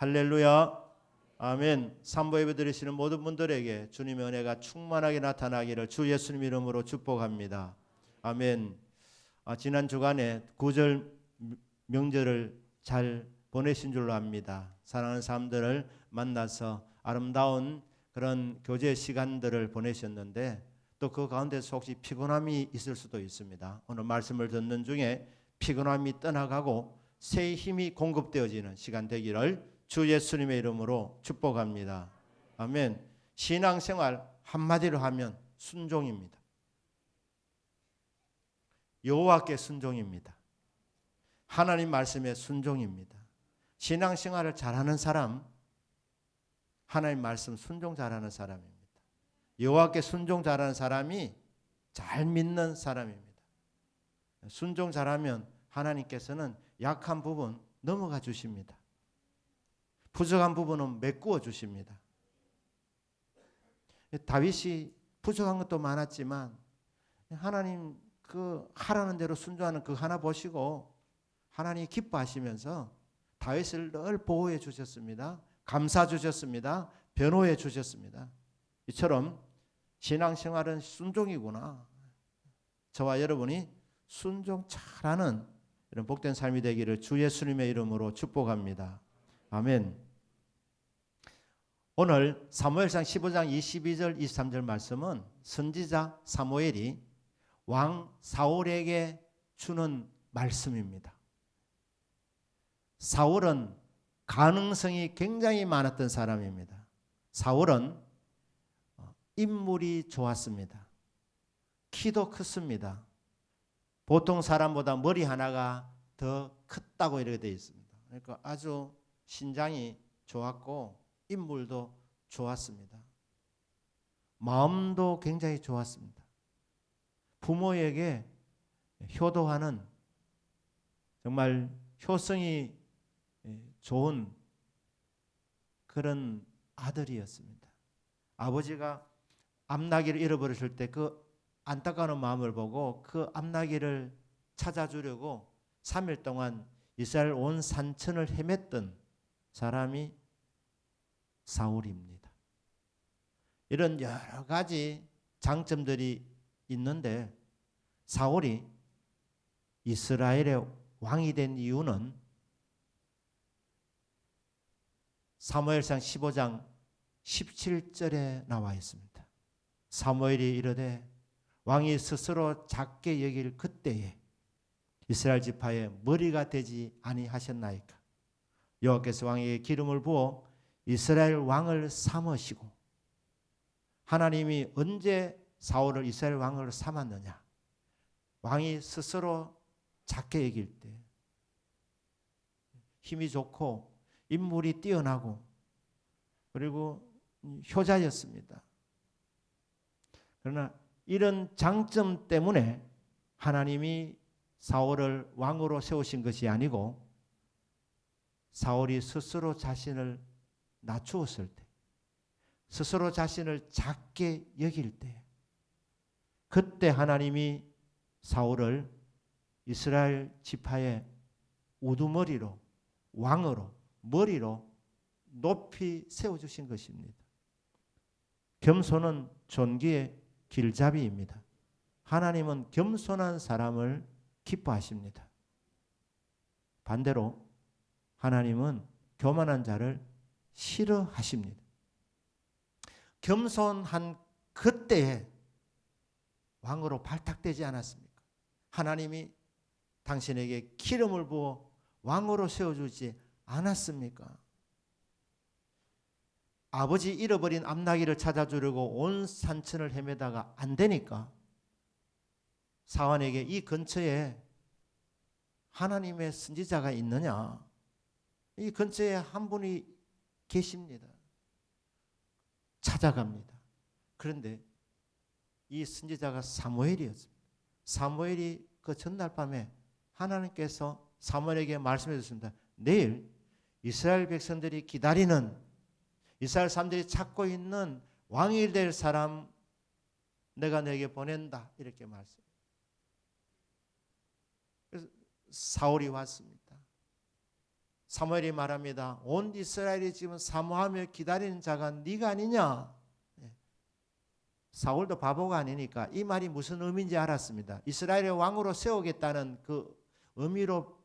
할렐루야. 아멘. 삼보 예배 드리시는 모든 분들에게 주님의 은혜가 충만하게 나타나기를 주 예수님 이름으로 축복합니다. 아멘. 지난 주간에 구절 명절을 잘 보내신 줄로 압니다. 사랑하는 사람들을 만나서 아름다운 그런 교제 시간들을 보내셨는데 또 그 가운데서 혹시 피곤함이 있을 수도 있습니다. 오늘 말씀을 듣는 중에 피곤함이 떠나가고 새 힘이 공급되어지는 시간 되기를 주 예수님의 이름으로 축복합니다. 아멘. 신앙생활 한마디로 하면 순종입니다. 여호와께 순종입니다. 하나님 말씀에 순종입니다. 신앙생활을 잘하는 사람, 하나님 말씀 순종 잘하는 사람입니다. 여호와께 순종 잘하는 사람이 잘 믿는 사람입니다. 순종 잘하면 하나님께서는 약한 부분 넘어가 주십니다. 부족한 부분은 메꾸어 주십니다. 다윗이 부족한 것도 많았지만 하나님 그 하라는 대로 순종하는 그 하나 보시고 하나님이 기뻐하시면서 다윗을 늘 보호해 주셨습니다. 감싸 주셨습니다. 변호해 주셨습니다. 이처럼 신앙생활은 순종이구나. 저와 여러분이 순종 잘하는 이런 복된 삶이 되기를 주 예수님의 이름으로 축복합니다. 아멘. 오늘 사무엘상 15장 22절 23절 말씀은 선지자 사무엘이 왕 사울에게 주는 말씀입니다. 사울은 가능성이 굉장히 많았던 사람입니다. 사울은 인물이 좋았습니다. 키도 컸습니다. 보통 사람보다 머리 하나가 더 컸다고 이렇게 되어 있습니다. 그러니까 아주 신장이 좋았고 인물도 좋았습니다. 마음도 굉장히 좋았습니다. 부모에게 효도하는 정말 효성이 좋은 그런 아들이었습니다. 아버지가 암나기를 잃어버렸을 때 그 안타까운 마음을 보고 그 암나기를 찾아주려고 3일 동안 이스라엘 온 산천을 헤맸던 사람이 사울입니다. 이런 여러 가지 장점들이 있는데 사울이 이스라엘의 왕이 된 이유는 사무엘상 15장 17절에 나와 있습니다. 사무엘이 이르되 왕이 스스로 작게 여길 그때에 이스라엘 지파의 머리가 되지 아니하셨나이까. 여호와께서 왕에게 기름을 부어 이스라엘 왕을 삼으시고. 하나님이 언제 사울을 이스라엘 왕으로 삼았느냐? 왕이 스스로 작게 여길 때, 힘이 좋고 인물이 뛰어나고 그리고 효자였습니다. 그러나 이런 장점 때문에 하나님이 사울을 왕으로 세우신 것이 아니고 사울이 스스로 자신을 낮추었을 때, 스스로 자신을 작게 여길 때, 그때 하나님이 사울을 이스라엘 지파의 우두머리로, 왕으로, 머리로 높이 세워주신 것입니다. 겸손은 존귀의 길잡이입니다. 하나님은 겸손한 사람을 기뻐하십니다. 반대로 하나님은 교만한 자를 싫어하십니다. 겸손한 그때에 왕으로 발탁되지 않았습니까? 하나님이 당신에게 기름을 부어 왕으로 세워주지 않았습니까? 아버지 잃어버린 암나기를 찾아주려고 온 산천을 헤매다가 안 되니까 사환에게 이 근처에 하나님의 선지자가 있느냐? 이 근처에 한 분이 계십니다. 찾아갑니다. 그런데 이 선지자가 사무엘이었습니다. 사무엘이 그 전날 밤에 하나님께서 사무엘에게 말씀해 주셨습니다. 내일 이스라엘 백성들이 기다리는, 이스라엘 사람들이 찾고 있는 왕이 될 사람 내가 내게 보낸다, 이렇게 말씀. 그래서 사울이 왔습니다. 사무엘이 말합니다. 온 이스라엘이 지금 사모하며 기다리는 자가 네가 아니냐. 사울도 바보가 아니니까 이 말이 무슨 의미인지 알았습니다. 이스라엘의 왕으로 세우겠다는 그 의미로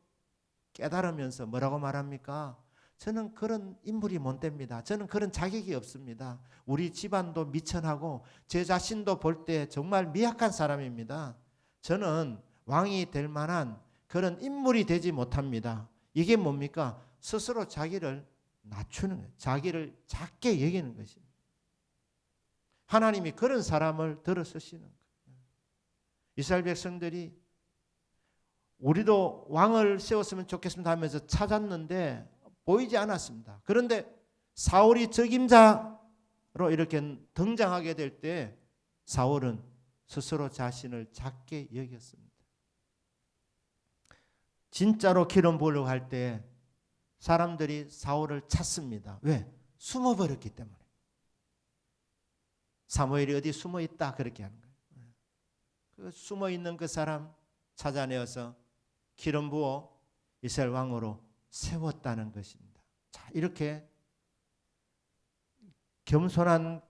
깨달으면서 뭐라고 말합니까? 저는 그런 인물이 못 됩니다. 저는 그런 자격이 없습니다. 우리 집안도 미천하고 제 자신도 볼 때 정말 미약한 사람입니다. 저는 왕이 될 만한 그런 인물이 되지 못합니다. 이게 뭡니까? 스스로 자기를 낮추는 거예요. 자기를 작게 여기는 것입니다. 하나님이 그런 사람을 들어 쓰시는 거예요. 이스라엘 백성들이 우리도 왕을 세웠으면 좋겠습니다 하면서 찾았는데 보이지 않았습니다. 그런데 사울이 적임자로 이렇게 등장하게 될 때 사울은 스스로 자신을 작게 여겼습니다. 진짜로 기름 부으려고 할 때 사람들이 사울을 찾습니다. 왜? 숨어버렸기 때문에. 사무엘이 어디 숨어 있다 그렇게 하는 거예요. 그 숨어 있는 그 사람 찾아내어서 기름 부어 이스라엘 왕으로 세웠다는 것입니다. 자, 이렇게 겸손한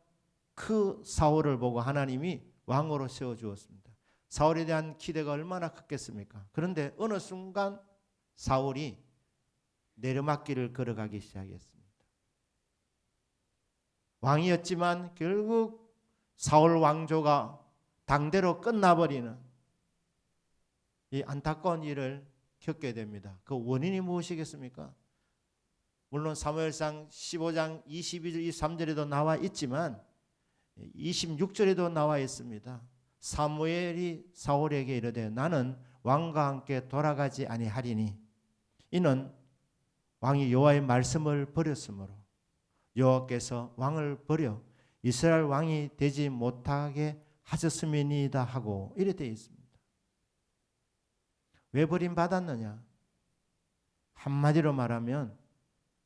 그 사울을 보고 하나님이 왕으로 세워 주었습니다. 사울에 대한 기대가 얼마나 컸겠습니까? 그런데 어느 순간 사울이 내리막길을 걸어가기 시작했습니다. 왕이었지만 결국 사울 왕조가 당대로 끝나버리는 이 안타까운 일을 겪게 됩니다. 그 원인이 무엇이겠습니까? 물론 사무엘상 15장 22절 23절에도 나와 있지만 26절에도 나와 있습니다. 사무엘이 사울에게 이르되 나는 왕과 함께 돌아가지 아니하리니 이는 왕이 여호와의 말씀을 버렸으므로 여호와께서 왕을 버려 이스라엘 왕이 되지 못하게 하셨음이니이다 하고 이래 되어 있습니다. 왜 버림받았느냐? 한마디로 말하면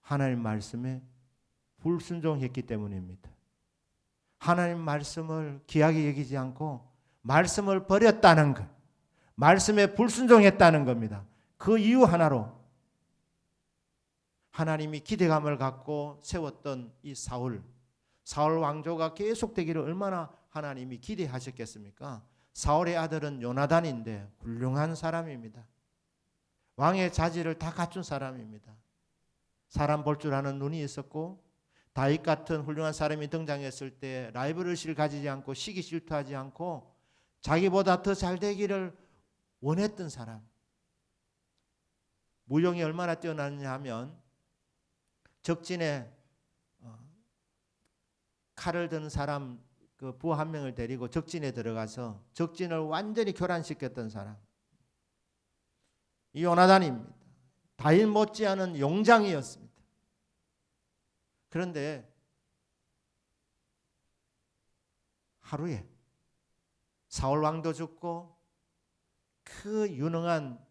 하나님 말씀에 불순종했기 때문입니다. 하나님 말씀을 귀하게 여기지 않고 말씀을 버렸다는 것, 말씀에 불순종했다는 겁니다. 그 이유 하나로 하나님이 기대감을 갖고 세웠던 이 사울 왕조가 계속되기를 얼마나 하나님이 기대하셨겠습니까? 사울의 아들은 요나단인데 훌륭한 사람입니다. 왕의 자질을 다 갖춘 사람입니다. 사람 볼 줄 아는 눈이 있었고 다윗 같은 훌륭한 사람이 등장했을 때 라이벌의식을 가지지 않고 시기 질투하지 않고 자기보다 더 잘 되기를 원했던 사람. 무용이 얼마나 뛰어났냐 하면 적진에 칼을 든 사람 그 부하 한 명을 데리고 적진에 들어가서 적진을 완전히 교란시켰던 사람. 이 요나단입니다. 다윗 못지않은 용장이었습니다. 그런데 하루에 사울 왕도 죽고 그 유능한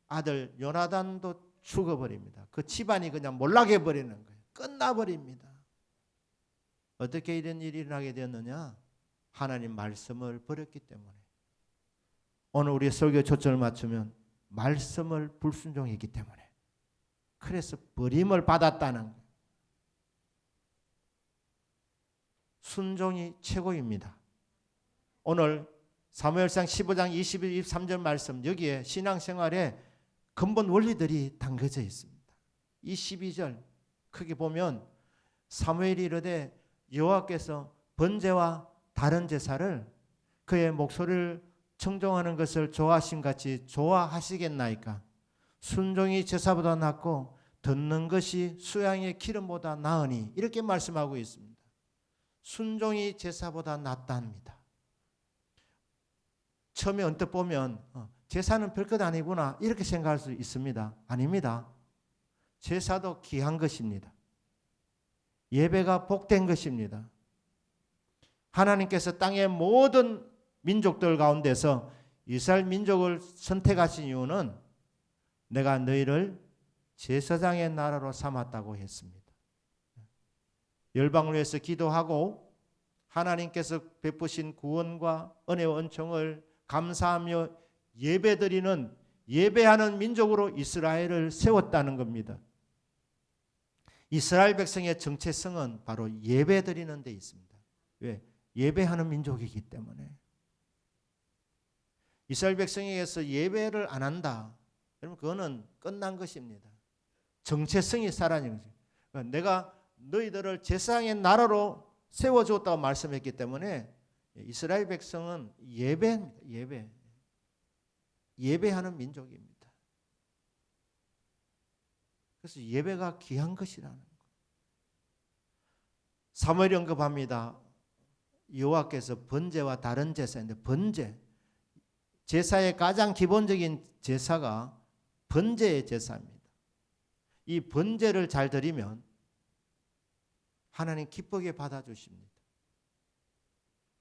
아들 요나단도 죽어버립니다. 그 집안이 그냥 몰락해 버리는 거예요. 끝나버립니다. 어떻게 이런 일이 일어나게 되었느냐? 하나님 말씀을 버렸기 때문에. 오늘 우리 설교 초점을 맞추면 말씀을 불순종했기 때문에. 그래서 버림을 받았다는 거예요. 순종이 최고입니다. 오늘 사무엘상 15장 21, 23절 말씀 여기에 신앙생활에 근본 원리들이 담겨져 있습니다. 22절 크게 보면 사무엘이 이르되 여호와께서 번제와 다른 제사를 그의 목소리를 청종하는 것을 좋아하신 같이 좋아하시겠나이까? 순종이 제사보다 낫고 듣는 것이 수양의 기름보다 나으니 이렇게 말씀하고 있습니다. 순종이 제사보다 낫답니다. 처음에 언뜻 보면 제사는 별것 아니구나 이렇게 생각할 수 있습니다. 아닙니다. 제사도 귀한 것입니다. 예배가 복된 것입니다. 하나님께서 땅의 모든 민족들 가운데서 이스라엘 민족을 선택하신 이유는 내가 너희를 제사장의 나라로 삼았다고 했습니다. 열방을 위해서 기도하고 하나님께서 베푸신 구원과 은혜와 은총을 감사하며 예배드리는 예배하는 민족으로 이스라엘을 세웠다는 겁니다. 이스라엘 백성의 정체성은 바로 예배 드리는 데 있습니다. 왜? 예배하는 민족이기 때문에. 이스라엘 백성에게서 예배를 안 한다. 여러분 그거는 끝난 것입니다. 정체성이 사라진 거죠. 그러니까 내가 너희들을 제사장의 나라로 세워주었다고 말씀했기 때문에 이스라엘 백성은 예배입니다. 예배하는 민족입니다. 그래서 예배가 귀한 것이라는 것. 사무엘이 언급합니다. 여호와께서 번제와 다른 제사인데 번제, 제사의 가장 기본적인 제사가 번제의 제사입니다. 이 번제를 잘 드리면 하나님 기쁘게 받아주십니다.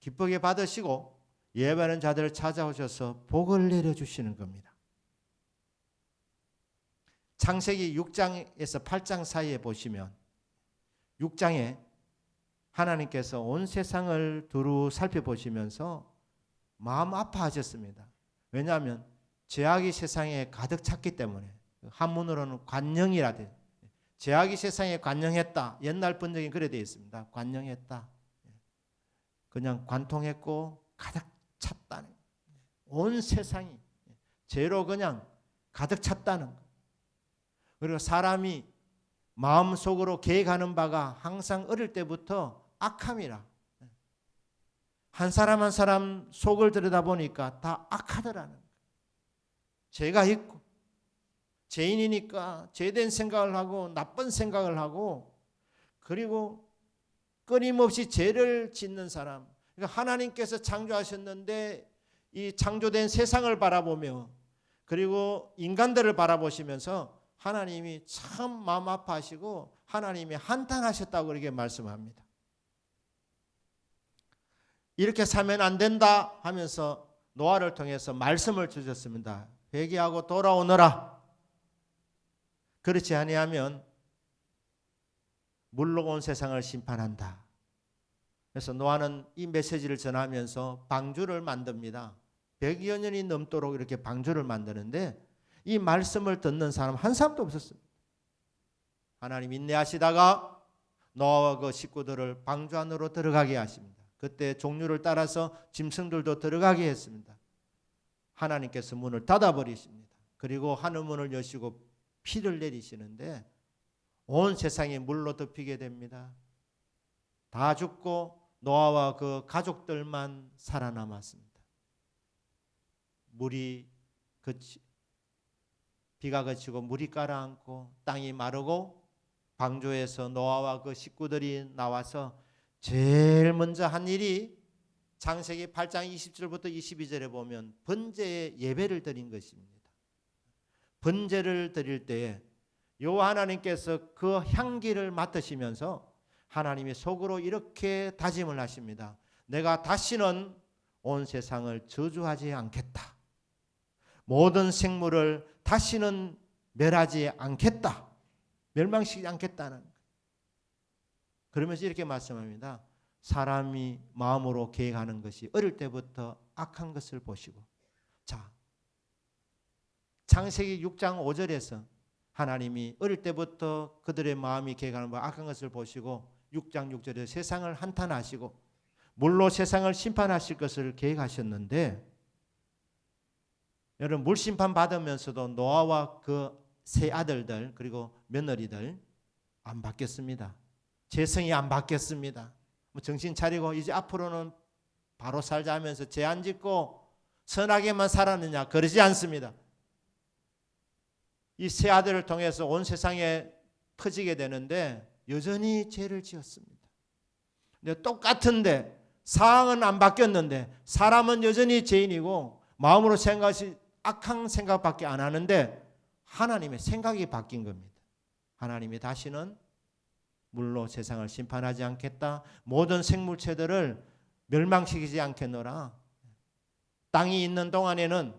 기쁘게 받으시고 예배하는 자들을 찾아오셔서 복을 내려주시는 겁니다. 창세기 6장에서 8장 사이에 보시면 6장에 하나님께서 온 세상을 두루 살펴보시면서 마음 아파하셨습니다. 왜냐하면 죄악이 세상에 가득 찼기 때문에. 한문으로는 관영이라 돼요. 죄악이 세상에 관영했다. 옛날 번역이 그래 되어 있습니다. 관영했다. 그냥 관통했고 가득 찼다는 거예요. 온 세상이 죄로 그냥 가득 찼다는 거예요. 그리고 사람이 마음속으로 계획하는 바가 항상 어릴 때부터 악함이라. 한 사람 한 사람 속을 들여다보니까 다 악하더라는 거예요. 죄가 있고 죄인이니까 죄된 생각을 하고 나쁜 생각을 하고 그리고 끊임없이 죄를 짓는 사람. 그러니까 하나님께서 창조하셨는데 이 창조된 세상을 바라보며 그리고 인간들을 바라보시면서 하나님이 참 마음 아파하시고 하나님이 한탄하셨다고 그렇게 말씀합니다. 이렇게 살면 안 된다 하면서 노아를 통해서 말씀을 주셨습니다. 회개하고 돌아오너라. 그렇지 아니하면 물로 온 세상을 심판한다. 그래서 노아는 이 메시지를 전하면서 방주를 만듭니다. 100여 년이 넘도록 이렇게 방주를 만드는데 이 말씀을 듣는 사람 한 사람도 없었습니다. 하나님 인내하시다가 노아와 그 식구들을 방주 안으로 들어가게 하십니다. 그때 종류를 따라서 짐승들도 들어가게 했습니다. 하나님께서 문을 닫아버리십니다. 그리고 하늘 문을 여시고 피를 내리시는데 온 세상이 물로 덮이게 됩니다. 다 죽고 노아와 그 가족들만 살아남았습니다. 비가 그치고 물이 가라앉고 땅이 마르고 방주에서 노아와 그 식구들이 나와서 제일 먼저 한 일이 창세기 8장 20절부터 22절에 보면 번제의 예배를 드린 것입니다. 번제를 드릴 때에 여호와 하나님께서 그 향기를 맡으시면서 하나님이 속으로 이렇게 다짐을 하십니다. 내가 다시는 온 세상을 저주하지 않겠다. 모든 생물을 다시는 멸하지 않겠다. 멸망시키지 않겠다는 거예요. 그러면서 이렇게 말씀합니다. 사람이 마음으로 계획하는 것이 어릴 때부터 악한 것을 보시고, 자, 창세기 6장 5절에서 하나님이 어릴 때부터 그들의 마음이 계획하는 바 악한 것을 보시고 6장 6절에 세상을 한탄하시고 물로 세상을 심판하실 것을 계획하셨는데, 여러분 물심판 받으면서도 노아와 그 세 아들들 그리고 며느리들 안 바뀌었습니다. 죄성이 안 바뀌었습니다. 정신 차리고 이제 앞으로는 바로 살자 하면서 죄 안 짓고 선하게만 살았느냐, 그러지 않습니다. 이 세 아들을 통해서 온 세상에 퍼지게 되는데 여전히 죄를 지었습니다. 근데 똑같은데 상황은 안 바뀌었는데 사람은 여전히 죄인이고 마음으로 생각이 악한 생각밖에 안 하는데 하나님의 생각이 바뀐 겁니다. 하나님이 다시는 물로 세상을 심판하지 않겠다. 모든 생물체들을 멸망시키지 않겠노라. 땅이 있는 동안에는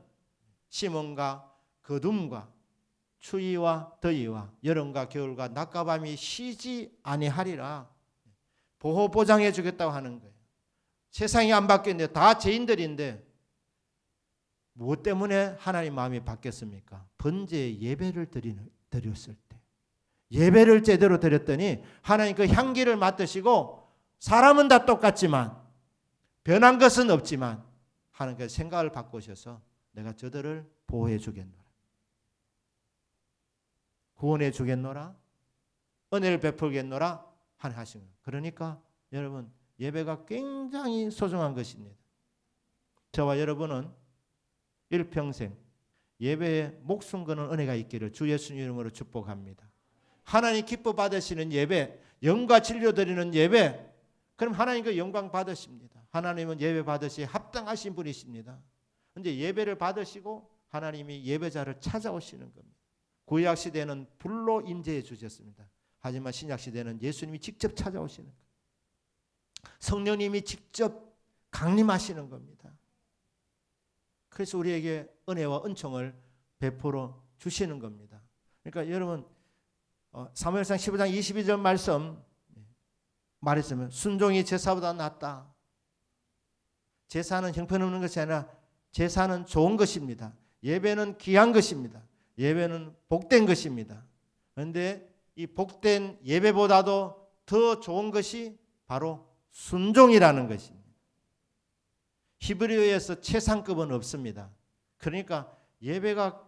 심음과 거둠과 추위와 더위와 여름과 겨울과 낮과 밤이 쉬지 아니하리라. 보호 보장해 주겠다고 하는 거예요. 세상이 안 바뀌었는데 다 죄인들인데 무엇 때문에 하나님 마음이 바뀌었습니까? 번제의 예배를 드렸을 때. 예배를 제대로 드렸더니 하나님 그 향기를 맡으시고 사람은 다 똑같지만 변한 것은 없지만 하나님께서 생각을 바꾸셔서 내가 저들을 보호해 주겠노라. 구원해 주겠노라. 은혜를 베풀겠노라 하신 거예요. 그러니까 여러분 예배가 굉장히 소중한 것입니다. 저와 여러분은 일평생 예배에 목숨 거는 은혜가 있기를 주 예수님 이름으로 축복합니다. 하나님 기뻐 받으시는 예배, 영과 진료 드리는 예배, 그럼 하나님 그 영광 받으십니다. 하나님은 예배 받으시 합당하신 분이십니다. 그런데 예배를 받으시고 하나님이 예배자를 찾아오시는 겁니다. 구약 시대는 불로 임재해 주셨습니다. 하지만 신약 시대는 예수님이 직접 찾아오시는 거예요. 성령님이 직접 강림하시는 겁니다. 그래서 우리에게 은혜와 은총을 베풀어 주시는 겁니다. 그러니까 여러분 사무엘상 15장 22절 말씀 말했으면 순종이 제사보다 낫다. 제사는 형편없는 것이 아니라 제사는 좋은 것입니다. 예배는 귀한 것입니다. 예배는 복된 것입니다. 그런데 이 복된 예배보다도 더 좋은 것이 바로 순종이라는 것입니다. 히브리어에서 최상급은 없습니다. 그러니까 예배가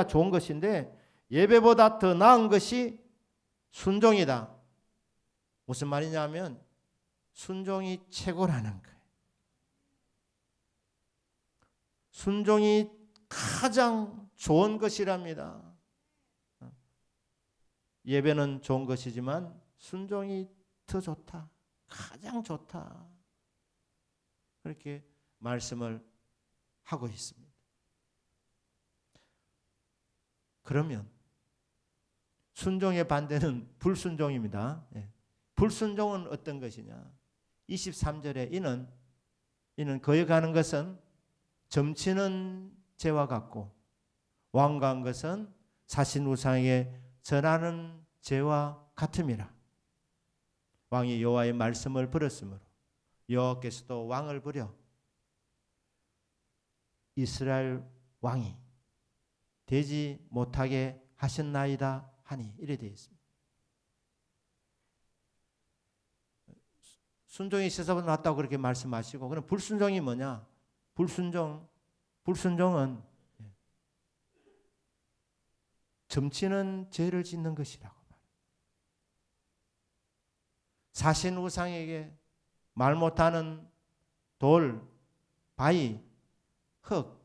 좋은 것인데 예배보다 더 나은 것이 순종이다. 무슨 말이냐면 순종이 최고라는 거예요. 순종이 가장 좋은 것이랍니다. 예배는 좋은 것이지만 순종이 더 좋다. 가장 좋다. 그렇게 말씀을 하고 있습니다. 그러면 순종의 반대는 불순종입니다. 불순종은 어떤 것이냐? 23절에 이는 거역하는 것은 점치는 죄와 같고 완고한 것은 사신 우상에게 전하는 죄와 같음이라. 왕이 여호와의 말씀을 버렸으므로 여호와께서도 왕을 버려 이스라엘 왕이 되지 못하게 하셨나이다 하니 이래 되어 있습니다. 순종이 세사보다 낫다고 그렇게 말씀하시고 그럼 불순종이 뭐냐? 불순종은 점치는 죄를 짓는 것이라고 말합니다. 사신 우상에게 말 못하는 돌, 바위, 흙,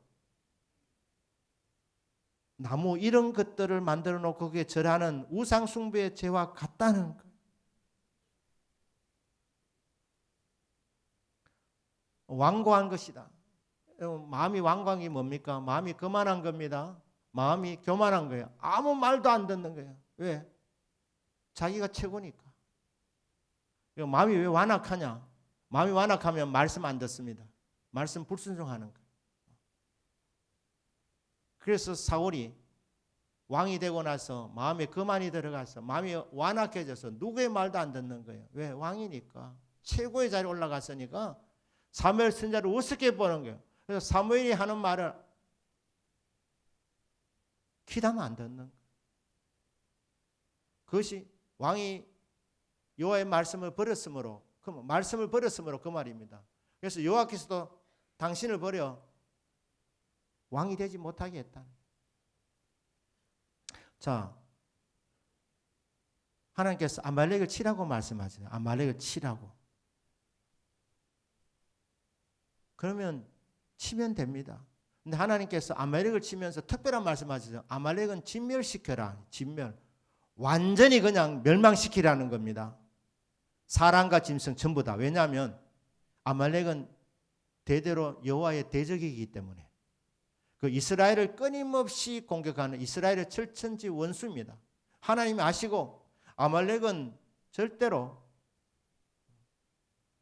나무 이런 것들을 만들어 놓고 거기에 절하는 우상 숭배의 죄와 같다는 것. 완고한 것이다. 마음이 완고한 게 뭡니까? 마음이 거만한 겁니다. 마음이 교만한 거예요. 아무 말도 안 듣는 거예요. 왜? 자기가 최고니까. 마음이 왜 완악하냐? 마음이 완악하면 말씀 안 듣습니다. 말씀 불순종하는 거예요. 그래서 사울이 왕이 되고 나서 마음에 거만이 들어가서 마음이 완악해져서 누구의 말도 안 듣는 거예요. 왜? 왕이니까. 최고의 자리에 올라갔으니까 사무엘 선지자를 우습게 보는 거예요. 그래서 사무엘이 하는 말을 귀담아 안 듣는 거예요. 그것이 왕이 여호와의 말씀을 버렸으므로 그 말입니다. 그래서 여호와께서도 당신을 버려 왕이 되지 못하게 했다. 자, 하나님께서 아말렉을 치라고 말씀하시네요. 아말렉을 치라고. 그러면 치면 됩니다. 근데 하나님께서 아말렉을 치면서 특별한 말씀하시죠. 아말렉은 진멸시켜라. 진멸. 완전히 그냥 멸망시키라는 겁니다. 사람과 짐승 전부 다. 왜냐하면 아말렉은 대대로 여호와의 대적이기 때문에 그 이스라엘을 끊임없이 공격하는 이스라엘의 철천지 원수입니다. 하나님이 아시고 아말렉은 절대로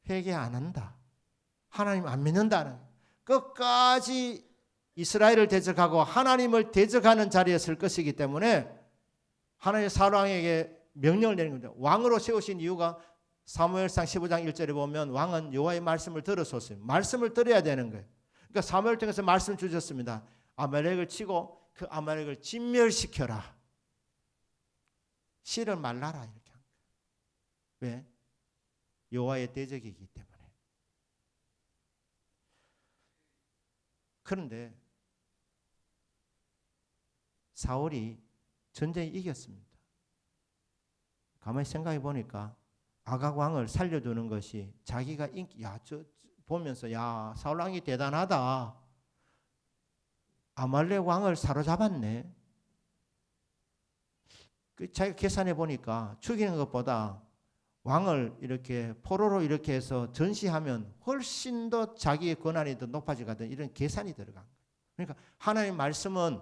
회개 안 한다. 하나님 안 믿는다는 끝까지 이스라엘을 대적하고 하나님을 대적하는 자리에 설 것이기 때문에 하나님의 사울왕에게 명령을 내린 겁니다. 왕으로 세우신 이유가 사무엘상 15장 1절에 보면 왕은 여호와의 말씀을 들었었어요. 말씀을 들어야 되는 거예요. 그러니까 사무엘 통해서 말씀 주셨습니다. 아말렉을 치고 그 아말렉을 진멸시켜라. 씨를 말라라 이렇게 한 거예요. 왜? 여호와의 대적이기 때문에. 그런데 사울이 전쟁에 이겼습니다. 가만히 생각해 보니까 아각 왕을 살려두는 것이 자기가 보면서 사울 왕이 대단하다. 아말렉 왕을 사로잡았네. 자기가 계산해 보니까 죽이는 것보다 왕을 이렇게 포로로 이렇게 해서 전시하면 훨씬 더 자기의 권한이 더 높아지거든. 이런 계산이 들어간 거예요. 그러니까 하나님 말씀은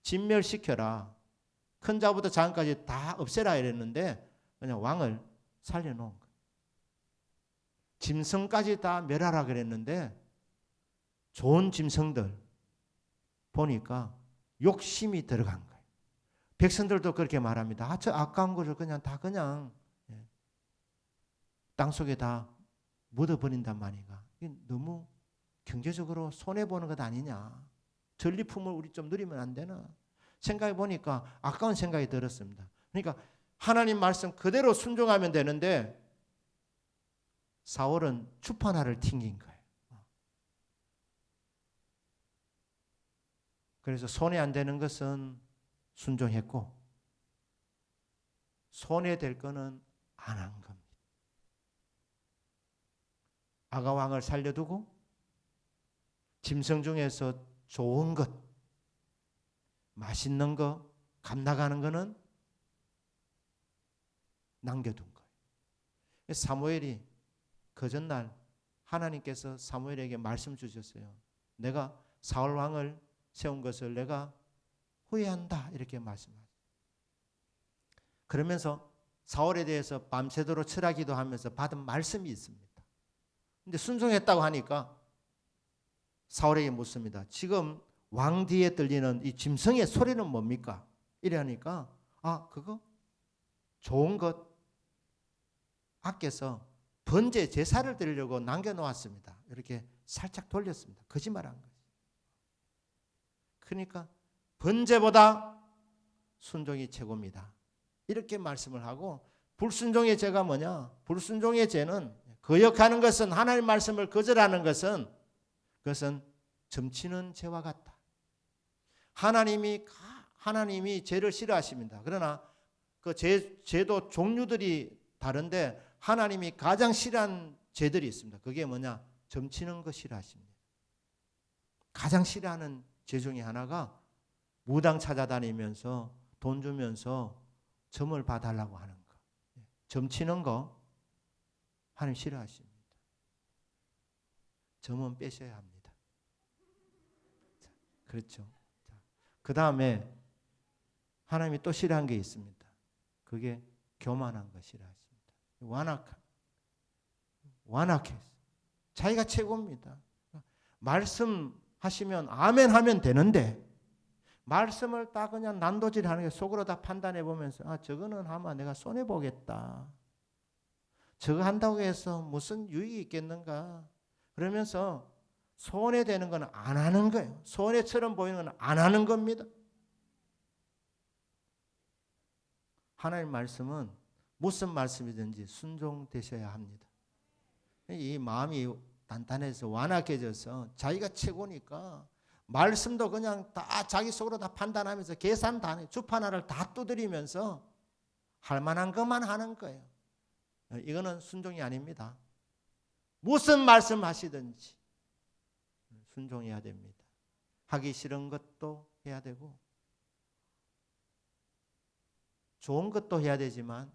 진멸시켜라. 큰 자부터 작은까지 다 없애라 이랬는데 그냥 왕을 살려놓은 거예요. 짐승까지 다 멸하라 그랬는데 좋은 짐승들 보니까 욕심이 들어간 거예요. 백성들도 그렇게 말합니다. 저 아까운 것을 그냥 다 땅속에 다 묻어버린단 말이가. 이게 너무 경제적으로 손해보는 것 아니냐. 전리품을 우리 좀 누리면 안 되나. 생각해 보니까 아까운 생각이 들었습니다. 그러니까 하나님 말씀 그대로 순종하면 되는데 사울은 주판화를 튕긴 거예요. 그래서 손해 안 되는 것은 순종했고 손해될 거는 안 한 겁니다. 아가왕을 살려두고 짐승 중에서 좋은 것, 맛있는 거, 값 나가는 거는 남겨둔 거예요. 사무엘이 그 전날 하나님께서 사무엘에게 말씀 주셨어요. 내가 사울 왕을 세운 것을 내가 후회한다 이렇게 말씀하셨어요. 그러면서 사울에 대해서 밤새도록 철학기도 하면서 받은 말씀이 있습니다. 근데 순종했다고 하니까 사울에게 묻습니다. 지금 왕 뒤에 들리는 이 짐승의 소리는 뭡니까? 이러니까 그거 좋은 것 아껴서 번제 제사를 드리려고 남겨놓았습니다. 이렇게 살짝 돌렸습니다. 거짓말한 거예요. 그러니까 번제보다 순종이 최고입니다. 이렇게 말씀을 하고 불순종의 죄가 뭐냐? 불순종의 죄는 거역하는 것은 하나님 말씀을 거절하는 것은 그것은 점치는 죄와 같다. 하나님이 죄를 싫어하십니다. 그러나 그 죄도 종류들이 다른데 하나님이 가장 싫어하는 죄들이 있습니다. 그게 뭐냐? 점치는 거 싫어하십니다. 가장 싫어하는 죄 중에 하나가 무당 찾아다니면서 돈 주면서 점을 봐달라고 하는 거. 점치는 거 하나님 싫어하십니다. 점은 빼셔야 합니다. 그렇죠. 그 다음에 하나님이 또 싫어한 게 있습니다. 그게 교만한 거 싫어하십니다. 완악해서 자기가 최고입니다. 말씀하시면 아멘 하면 되는데 말씀을 다 그냥 난도질하는 게 속으로 다 판단해 보면서 저거는 하면 내가 손해 보겠다. 저거 한다고 해서 무슨 유익이 있겠는가? 그러면서 손해되는 건 안 하는 거예요. 손해처럼 보이는 건 안 하는 겁니다. 하나님 말씀은 무슨 말씀이든지 순종되셔야 합니다. 이 마음이 단단해서 완악해져서 자기가 최고니까 말씀도 그냥 다 자기 속으로 다 판단하면서 계산 다 해. 주판화를 다 두드리면서 할 만한 것만 하는 거예요. 이거는 순종이 아닙니다. 무슨 말씀 하시든지 순종해야 됩니다. 하기 싫은 것도 해야 되고 좋은 것도 해야 되지만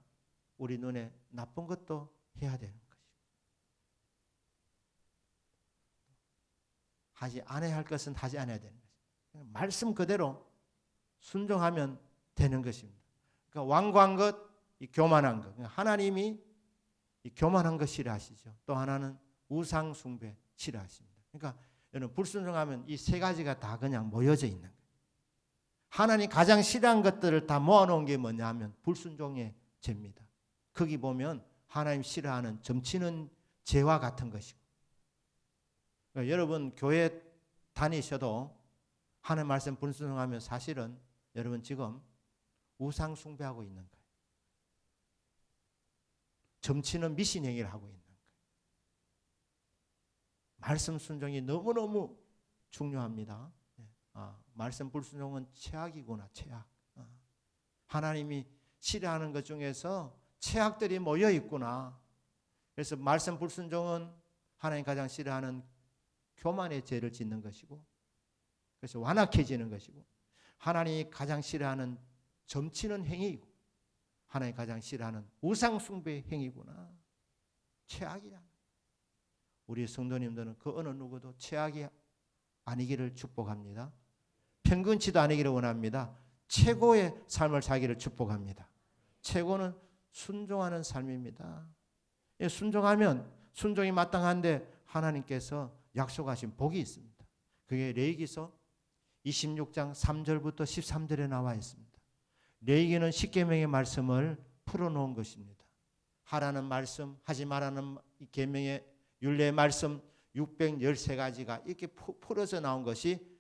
우리 눈에 나쁜 것도 해야 되는 것이고 하지 않아야 할 것은 하지 않아야 되는 것입니다. 말씀 그대로 순종하면 되는 것입니다. 그러니까 완고한 것, 이 교만한 것. 그러니까 하나님이 이 교만한 것 싫어하시죠. 또 하나는 우상 숭배 싫어하십니다. 그러니까 여러분 불순종하면 이 세 가지가 다 그냥 모여져 있는 거예요. 하나님 가장 싫어하는 것들을 다 모아놓은 게 뭐냐 하면 불순종의 죄입니다. 거기 보면 하나님 싫어하는 점치는 죄와 같은 것이고 그러니까 여러분 교회 다니셔도 하나님 말씀 불순종하면 사실은 여러분 지금 우상 숭배하고 있는 거예요. 점치는 미신 행위를 하고 있는 거예요. 말씀 순종이 너무너무 중요합니다. 말씀 불순종은 최악이구나, 최악. 하나님이 싫어하는 것 중에서 최악들이 모여 있구나. 그래서 말씀 불순종은 하나님 가장 싫어하는 교만의 죄를 짓는 것이고, 그래서 완악해지는 것이고, 하나님이 가장 싫어하는 점치는 행위이고, 하나님이 가장 싫어하는 우상 숭배의 행위구나. 최악이야. 우리 성도님들은 그 어느 누구도 최악이 아니기를 축복합니다. 평균치도 아니기를 원합니다. 최고의 삶을 살기를 축복합니다. 최고는 순종하는 삶입니다. 순종하면 순종이 마땅한데 하나님께서 약속하신 복이 있습니다. 그게 레위기서 26장 3절부터 13절에 나와 있습니다. 레위기는 십계명의 말씀을 풀어놓은 것입니다. 하라는 말씀, 하지 말라는 계명의 율례의 말씀 613가지가 이렇게 풀어서 나온 것이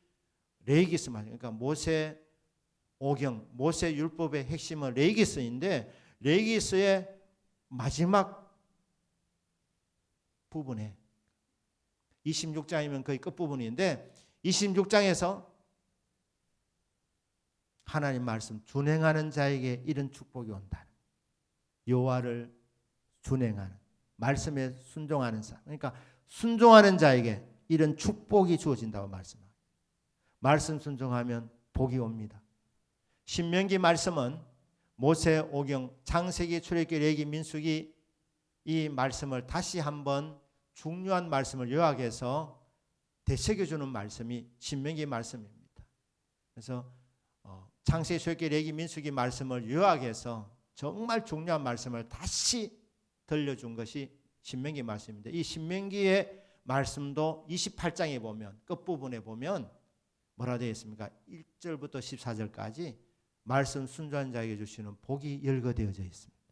레위기서 말이에요. 그러니까 모세 오경, 모세 율법의 핵심은 레위기서인데, 레위기서의 마지막 부분에 26장이면 거의 끝부분인데 26장에서 하나님 말씀 준행하는 자에게 이런 축복이 온다. 여호와를 준행하는, 말씀에 순종하는 사람, 그러니까 순종하는 자에게 이런 축복이 주어진다고 말씀합니다. 말씀 순종하면 복이 옵니다. 신명기 말씀은 모세 오경, 창세기, 출애굽기, 레위기, 민수기 이 말씀을 다시 한번 중요한 말씀을 요약해서 되새겨주는 말씀이 신명기 말씀입니다. 그래서 창세기, 출애굽기, 레위기, 민수기 말씀을 요약해서 정말 중요한 말씀을 다시 들려준 것이 신명기 말씀입니다. 이 신명기의 말씀도 28장에 보면, 끝부분에 보면 뭐라 되어 있습니까? 1절부터 14절까지 말씀 순종한 자에게 주시는 복이 열거되어져 있습니다.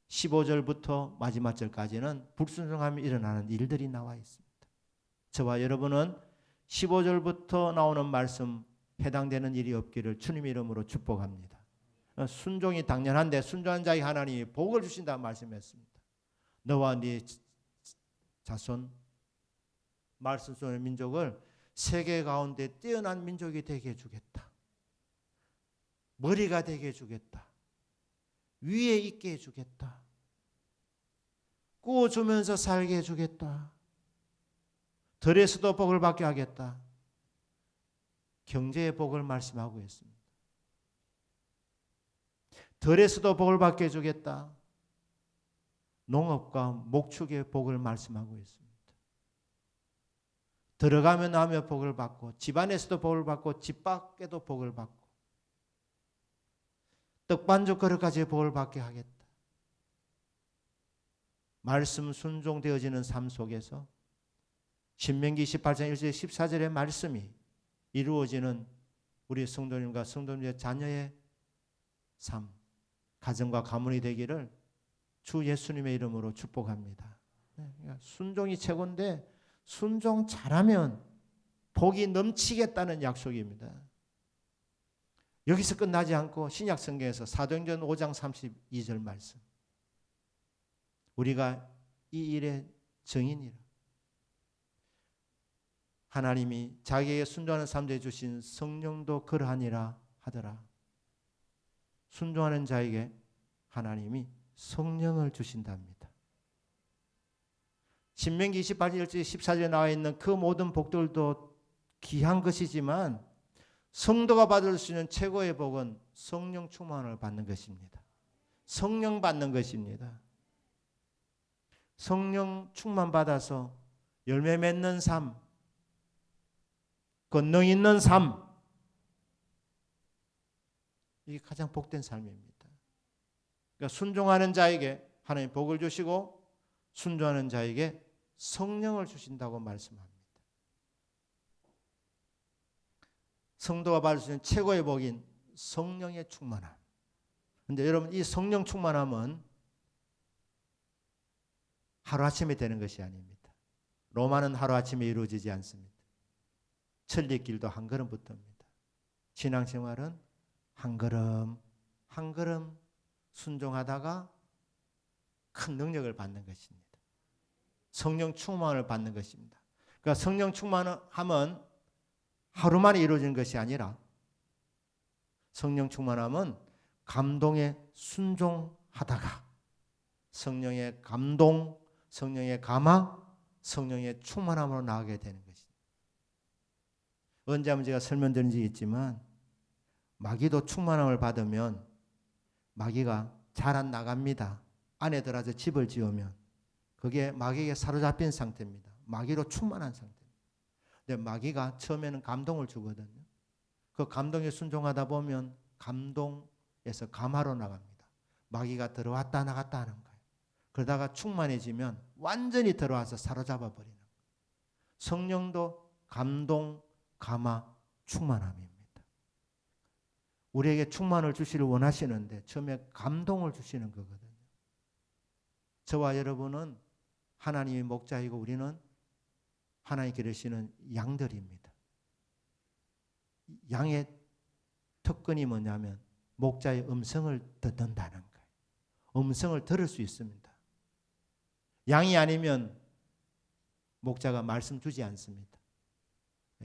15절부터 마지막 절까지는 불순종하면 일어나는 일들이 나와 있습니다. 저와 여러분은 15절부터 나오는 말씀 해당되는 일이 없기를 주님의 이름으로 축복합니다. 순종이 당연한데 순종한 자에게 하나님이 복을 주신다 말씀했습니다. 너와 네 자손 말씀 순종의 민족을 세계 가운데 뛰어난 민족이 되게 해주겠다. 머리가 되게 해주겠다. 위에 있게 해주겠다. 구워주면서 살게 해주겠다. 덜에서도 복을 받게 하겠다. 경제의 복을 말씀하고 있습니다. 덜에서도 복을 받게 해주겠다. 농업과 목축의 복을 말씀하고 있습니다. 들어가며 나오며 복을 받고, 집안에서도 복을 받고, 집 밖에도 복을 받고, 떡반죽 그릇까지 복을 받게 하겠다. 말씀 순종되어지는 삶 속에서 신명기 28장 1절 14절의 말씀이 이루어지는 우리 성도님과 성도님의 자녀의 삶, 가정과 가문이 되기를 주 예수님의 이름으로 축복합니다. 순종이 최고인데 순종 잘하면 복이 넘치겠다는 약속입니다. 여기서 끝나지 않고 신약 성경에서 사도행전 5장 32절 말씀, 우리가 이 일의 증인이라. 하나님이 자기에게 순종하는 사람들에게 주신 성령도 그러하니라 하더라. 순종하는 자에게 하나님이 성령을 주신답니다. 신명기 28절 14절에 나와 있는 그 모든 복들도 귀한 것이지만 성도가 받을 수 있는 최고의 복은 성령 충만을 받는 것입니다. 성령 받는 것입니다. 성령 충만 받아서 열매 맺는 삶, 권능 있는 삶, 이게 가장 복된 삶입니다. 그러니까 순종하는 자에게 하나님 복을 주시고 순종하는 자에게 성령을 주신다고 말씀합니다. 성도가 받을 수 있는 최고의 복인 성령의 충만함. 그런데 여러분, 이 성령 충만함은 하루아침에 되는 것이 아닙니다. 로마는 하루아침에 이루어지지 않습니다. 천리길도 한 걸음부터입니다. 신앙생활은 한 걸음 한 걸음 순종하다가 큰 능력을 받는 것입니다. 성령 충만을 받는 것입니다. 그러니까 성령 충만하면 하루 만에 이루어지는 것이 아니라 성령 충만함은 감동에 순종하다가 성령의 감동, 성령의 감화, 성령의 충만함으로 나아가게 되는 것입니다. 언제 한번 제가 설명드린 적이 있지만 마귀도 충만함을 받으면 마귀가 잘 안 나갑니다. 안에 들어가서 집을 지으면 그게 마귀에게 사로잡힌 상태입니다. 마귀로 충만한 상태입니다. 근데 마귀가 처음에는 감동을 주거든요. 그 감동에 순종하다 보면 감동에서 감화로 나갑니다. 마귀가 들어왔다 나갔다 하는 거예요. 그러다가 충만해지면 완전히 들어와서 사로잡아 버리는 거예요. 성령도 감동, 감화, 충만함입니다. 우리에게 충만을 주시를 원하시는데 처음에 감동을 주시는 거거든요. 저와 여러분은 하나님의 목자이고 우리는 하나님 기르시는 양들입니다. 양의 특권이 뭐냐면 목자의 음성을 듣는다는 거예요. 음성을 들을 수 있습니다. 양이 아니면 목자가 말씀 주지 않습니다.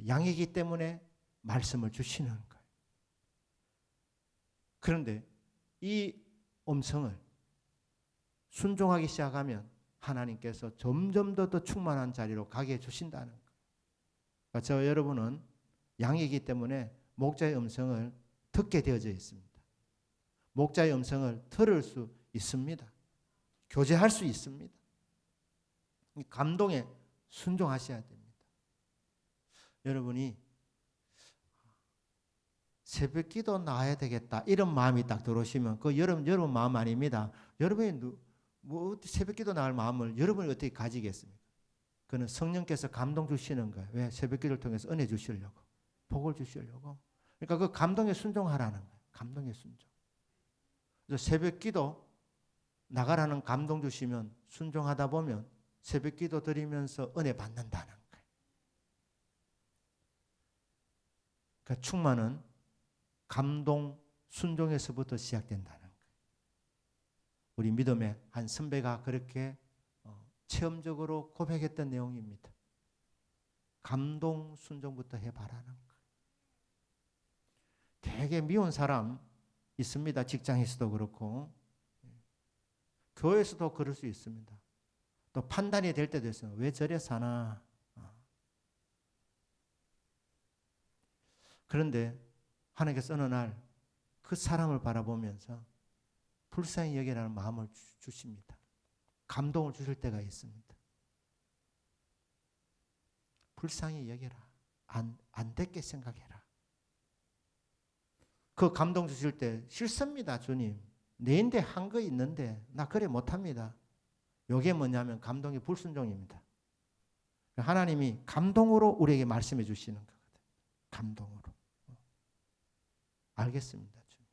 양이기 때문에 말씀을 주시는 거예요. 그런데 이 음성을 순종하기 시작하면 하나님께서 점점 더 충만한 자리로 가게 해주신다는 거예요. 그러니까 저 여러분은 양이기 때문에 목자의 음성을 듣게 되어져 있습니다. 목자의 음성을 들을 수 있습니다. 교제할 수 있습니다. 감동에 순종하셔야 됩니다. 여러분이 새벽 기도 나와야 되겠다 이런 마음이 딱 들어오시면 그 여러분 마음 아닙니다. 여러분이 새벽 기도 나갈 마음을 여러분이 어떻게 가지겠습니까? 그는 성령께서 감동 주시는 거예요. 왜? 새벽 기도를 통해서 은혜 주시려고, 복을 주시려고. 그러니까 그 감동에 순종하라는 거예요. 감동에 순종. 그래서 새벽 기도 나가라는 감동 주시면 순종하다 보면 새벽 기도 드리면서 은혜 받는다는 거예요. 그러니까 충만은 감동, 순종에서부터 시작된다는 거예요. 우리 믿음의 한 선배가 그렇게 체험적으로 고백했던 내용입니다. 감동, 순종부터 해봐라는 거예요. 되게 미운 사람 있습니다. 직장에서도 그렇고 교회에서도 그럴 수 있습니다. 또 판단이 될 때도 있어요. 왜 저래 사나. 그런데 하나님께서 어느 날 그 사람을 바라보면서 불쌍히 여기라는 마음을 주십니다. 감동을 주실 때가 있습니다. 불쌍히 여겨라. 안 됐게 생각해라. 그 감동 주실 때 싫습니다. 주님. 내인데 한 거 있는데 나 그래 못합니다. 이게 뭐냐면 감동의 불순종입니다. 하나님이 감동으로 우리에게 말씀해 주시는 거거든요. 감동으로. 알겠습니다. 주님.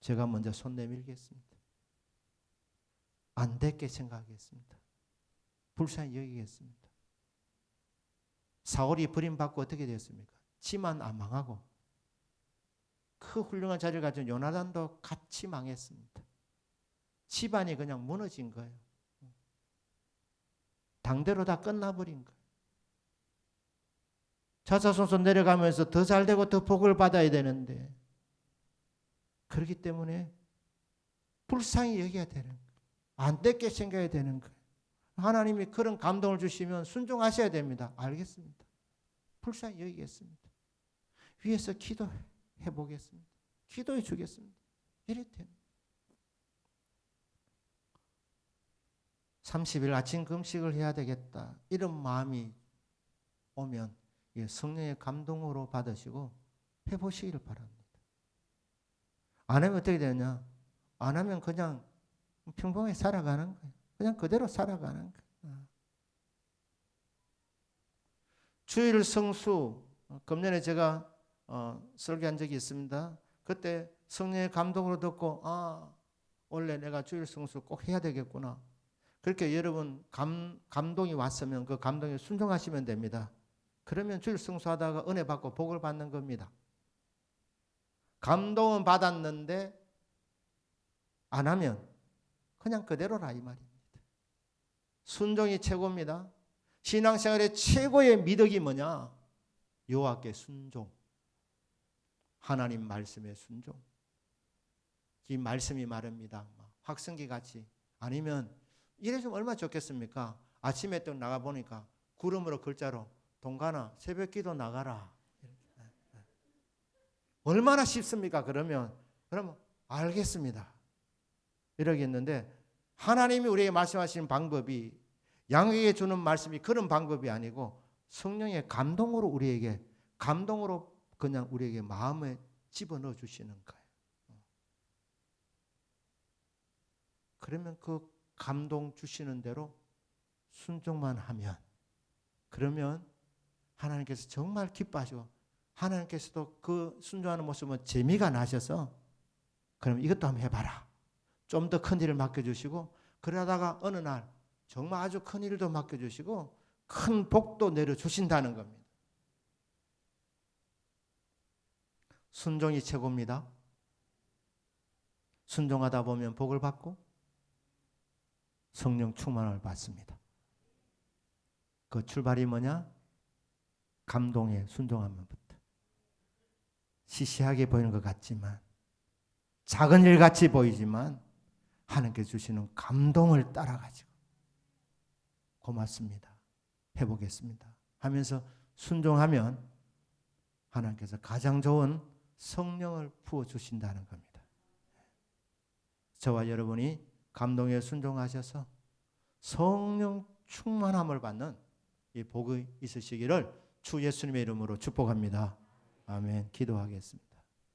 제가 먼저 손 내밀겠습니다. 안 됐게 생각하겠습니다. 불쌍히 여기겠습니다. 사울이 버림받고 어떻게 됐습니까? 지만 안 망하고 그 훌륭한 자리를 가진 요나단도 같이 망했습니다. 집안이 그냥 무너진 거예요. 당대로 다 끝나버린 거예요. 자자손손 내려가면서 더 잘되고 더 복을 받아야 되는데 그렇기 때문에 불쌍히 여겨야 되는 거예요. 안 됐게 생각해야 되는 거예요. 하나님이 그런 감동을 주시면 순종하셔야 됩니다. 알겠습니다. 불쌍히 여기겠습니다. 위에서 기도해 보겠습니다. 기도해 주겠습니다. 이래 됩니다. 30일 아침 금식을 해야 되겠다. 이런 마음이 오면 성령의 감동으로 받으시고 해보시기를 바랍니다. 안 하면 어떻게 되냐? 안 하면 그냥 평범하게 살아가는 거예요. 그냥 그대로 살아가는 거예요. 주일 성수, 금년에 제가 설교한 적이 있습니다. 그때 성령의 감동으로 듣고 원래 내가 주일 성수 꼭 해야 되겠구나. 그렇게 여러분 감동이 왔으면 그 감동에 순종하시면 됩니다. 그러면 주일 성수하다가 은혜 받고 복을 받는 겁니다. 감동은 받았는데 안 하면 그냥 그대로라 이 말입니다. 순종이 최고입니다. 신앙생활의 최고의 미덕이 뭐냐? 여호와께 순종. 하나님 말씀에 순종. 이 말씀이 말합니다. 확성기 같이. 아니면 이래주면 얼마나 좋겠습니까? 아침에 또 나가보니까 구름으로 글자로 동간아 새벽기도 나가라. 얼마나 쉽습니까? 그러면 알겠습니다. 이러겠는데 하나님이 우리에게 말씀하시는 방법이 양에게 주는 말씀이 그런 방법이 아니고 성령의 감동으로 그냥 우리에게 마음에 집어넣어 주시는 거예요. 그러면 그 감동 주시는 대로 순종만 하면 그러면 하나님께서 정말 기뻐하시고 하나님께서도 그 순종하는 모습은 재미가 나셔서 그럼 이것도 한번 해봐라. 좀 더 큰 일을 맡겨주시고 그러다가 어느 날 정말 아주 큰 일도 맡겨주시고 큰 복도 내려주신다는 겁니다. 순종이 최고입니다. 순종하다 보면 복을 받고 성령 충만을 받습니다. 그 출발이 뭐냐? 감동에 순종하면부터. 시시하게 보이는 것 같지만 작은 일 같이 보이지만 하나님께 주시는 감동을 따라가지고 고맙습니다. 해보겠습니다. 하면서 순종하면 하나님께서 가장 좋은 성령을 부어주신다는 겁니다. 저와 여러분이 감동에 순종하셔서 성령 충만함을 받는 이 복이 있으시기를 주 예수님의 이름으로 축복합니다. 아멘. 기도하겠습니다.